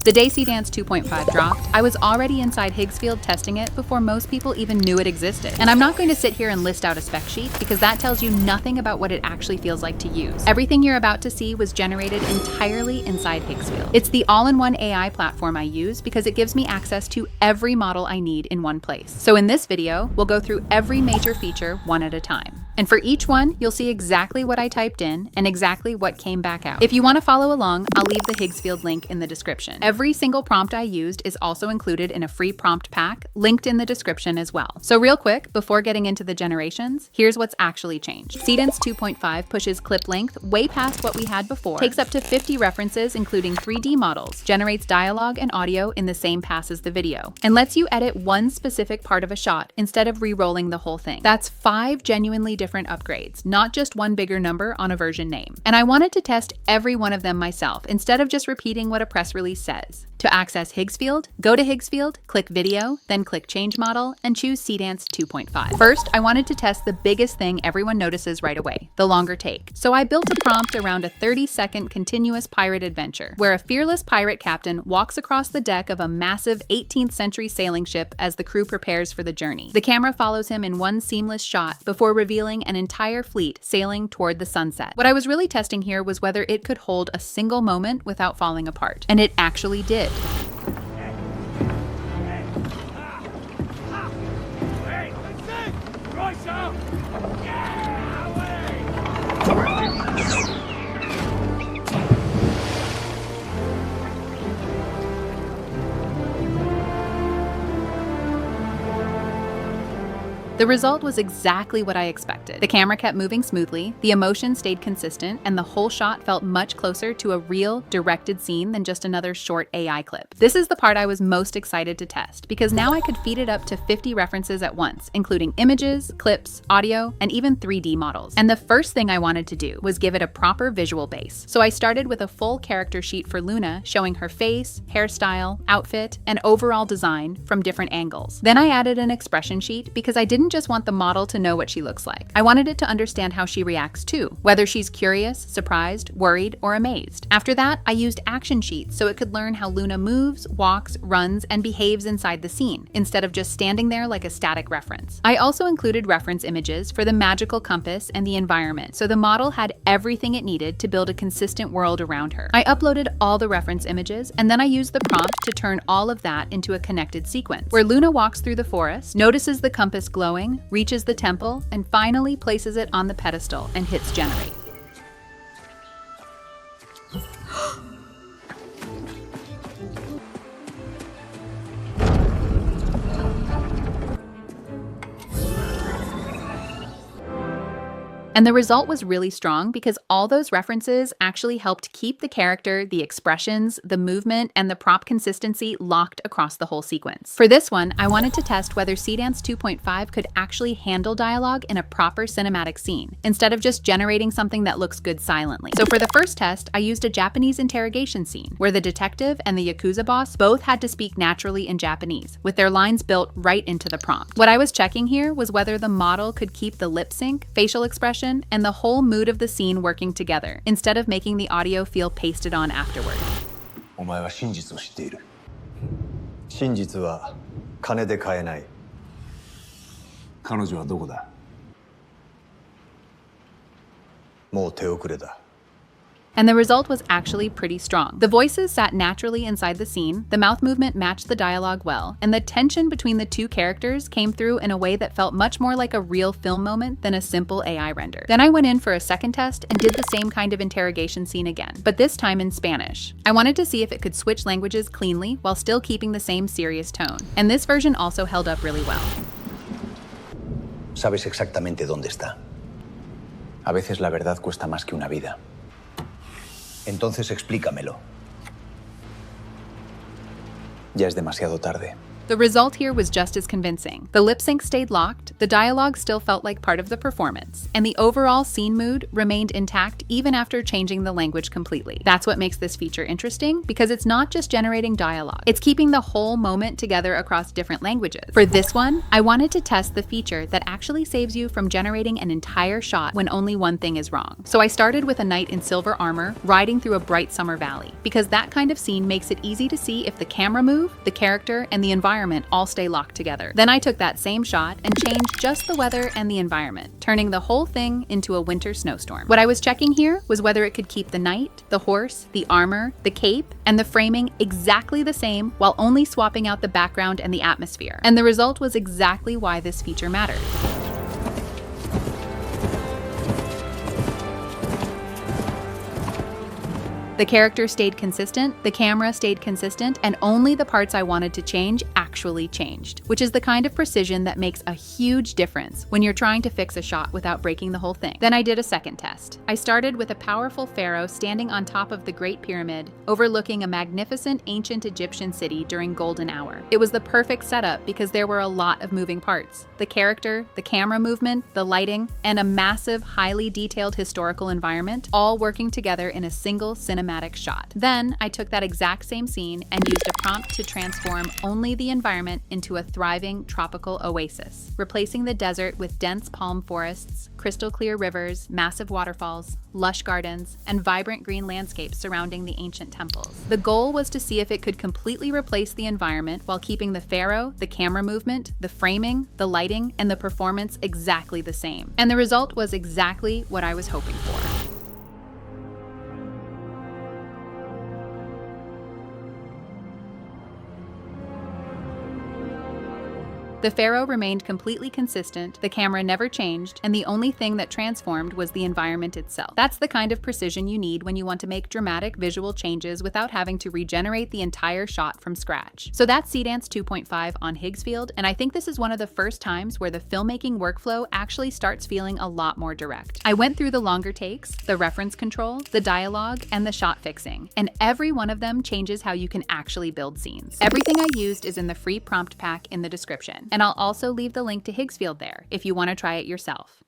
The day Seedance 2.5 dropped, I was already inside Higgsfield testing it before most people even knew it existed. And I'm not going to sit here and list out a spec sheet because that tells you nothing about what it actually feels like to use. Everything you're about to see was generated entirely inside Higgsfield. It's the all-in-one AI platform I use because it gives me access to every model I need in one place. So in this video, we'll go through every major feature one at a time. And for each one, you'll see exactly what I typed in and exactly what came back out. If you want to follow along, I'll leave the Higgsfield link in the description. Every single prompt I used is also included in a free prompt pack, linked in the description as well. So real quick, before getting into the generations, here's what's actually changed. Seedance 2.5 pushes clip length way past what we had before, takes up to 50 references including 3D models, generates dialogue and audio in the same pass as the video, and lets you edit one specific part of a shot instead of re-rolling the whole thing. That's 5 genuinely different upgrades, not just one bigger number on a version name. And I wanted to test every one of them myself instead of just repeating what a press release says. To access Higgsfield, go to Higgsfield, click Video, then click Change Model, and choose Seedance 2.5. First, I wanted to test the biggest thing everyone notices right away, the longer take. So I built a prompt around a 30-second continuous pirate adventure, where a fearless pirate captain walks across the deck of a massive 18th century sailing ship as the crew prepares for the journey. The camera follows him in one seamless shot before revealing an entire fleet sailing toward the sunset. What I was really testing here was whether it could hold a single moment without falling apart, and it actually did. The result was exactly what I expected. The camera kept moving smoothly, the emotion stayed consistent, and the whole shot felt much closer to a real, directed scene than just another short AI clip. This is the part I was most excited to test, because now I could feed it up to 50 references at once, including images, clips, audio, and even 3D models. And the first thing I wanted to do was give it a proper visual base. So I started with a full character sheet for Luna, showing her face, hairstyle, outfit, and overall design from different angles. Then I added an expression sheet because I didn't just want the model to know what she looks like. I wanted it to understand how she reacts too, whether she's curious, surprised, worried, or amazed. After that, I used action sheets so it could learn how Luna moves, walks, runs, and behaves inside the scene, instead of just standing there like a static reference. I also included reference images for the magical compass and the environment, so the model had everything it needed to build a consistent world around her. I uploaded all the reference images, and then I used the prompt to turn all of that into a connected sequence, where Luna walks through the forest, notices the compass glowing, reaches the temple, and finally places it on the pedestal and hits generate. And the result was really strong because all those references actually helped keep the character, the expressions, the movement, and the prop consistency locked across the whole sequence. For this one, I wanted to test whether Seedance 2.5 could actually handle dialogue in a proper cinematic scene, instead of just generating something that looks good silently. So for the first test, I used a Japanese interrogation scene, where the detective and the Yakuza boss both had to speak naturally in Japanese, with their lines built right into the prompt. What I was checking here was whether the model could keep the lip sync, facial expression, and the whole mood of the scene working together, instead of making the audio feel pasted on afterward. お前は真実を知っている。真実は金で買えない。彼女はどこだ？もう手遅れだ。 And the result was actually pretty strong. The voices sat naturally inside the scene, the mouth movement matched the dialogue well, and the tension between the two characters came through in a way that felt much more like a real film moment than a simple AI render. Then I went in for a second test and did the same kind of interrogation scene again, but this time in Spanish. I wanted to see if it could switch languages cleanly while still keeping the same serious tone. And this version also held up really well. Sabes exactamente dónde está. A veces la verdad cuesta más que una vida. Entonces explícamelo. Ya es demasiado tarde. The result here was just as convincing. The lip sync stayed locked, the dialogue still felt like part of the performance, and the overall scene mood remained intact even after changing the language completely. That's what makes this feature interesting, because it's not just generating dialogue, it's keeping the whole moment together across different languages. For this one, I wanted to test the feature that actually saves you from generating an entire shot when only one thing is wrong. So I started with a knight in silver armor riding through a bright summer valley, because that kind of scene makes it easy to see if the camera move, the character, and the environment all stay locked together. Then I took that same shot and changed just the weather and the environment, turning the whole thing into a winter snowstorm. What I was checking here was whether it could keep the knight, the horse, the armor, the cape, and the framing exactly the same while only swapping out the background and the atmosphere. And the result was exactly why this feature mattered. The character stayed consistent, the camera stayed consistent, and only the parts I wanted to change actually changed, which is the kind of precision that makes a huge difference when you're trying to fix a shot without breaking the whole thing. Then I did a second test. I started with a powerful pharaoh standing on top of the Great Pyramid, overlooking a magnificent ancient Egyptian city during golden hour. It was the perfect setup because there were a lot of moving parts: the character, the camera movement, the lighting, and a massive, highly detailed historical environment, all working together in a single cinematic shot. Then I took that exact same scene and used a prompt to transform only the environment into a thriving tropical oasis, replacing the desert with dense palm forests, crystal clear rivers, massive waterfalls, lush gardens, and vibrant green landscapes surrounding the ancient temples. The goal was to see if it could completely replace the environment while keeping the pharaoh, the camera movement, the framing, the lighting, and the performance exactly the same. And the result was exactly what I was hoping for. The pharaoh remained completely consistent, the camera never changed, and the only thing that transformed was the environment itself. That's the kind of precision you need when you want to make dramatic visual changes without having to regenerate the entire shot from scratch. So that's Seedance 2.5 on Higgsfield, and I think this is one of the first times where the filmmaking workflow actually starts feeling a lot more direct. I went through the longer takes, the reference control, the dialogue, and the shot fixing, and every one of them changes how you can actually build scenes. Everything I used is in the free prompt pack in the description. And I'll also leave the link to Higgsfield there if you want to try it yourself.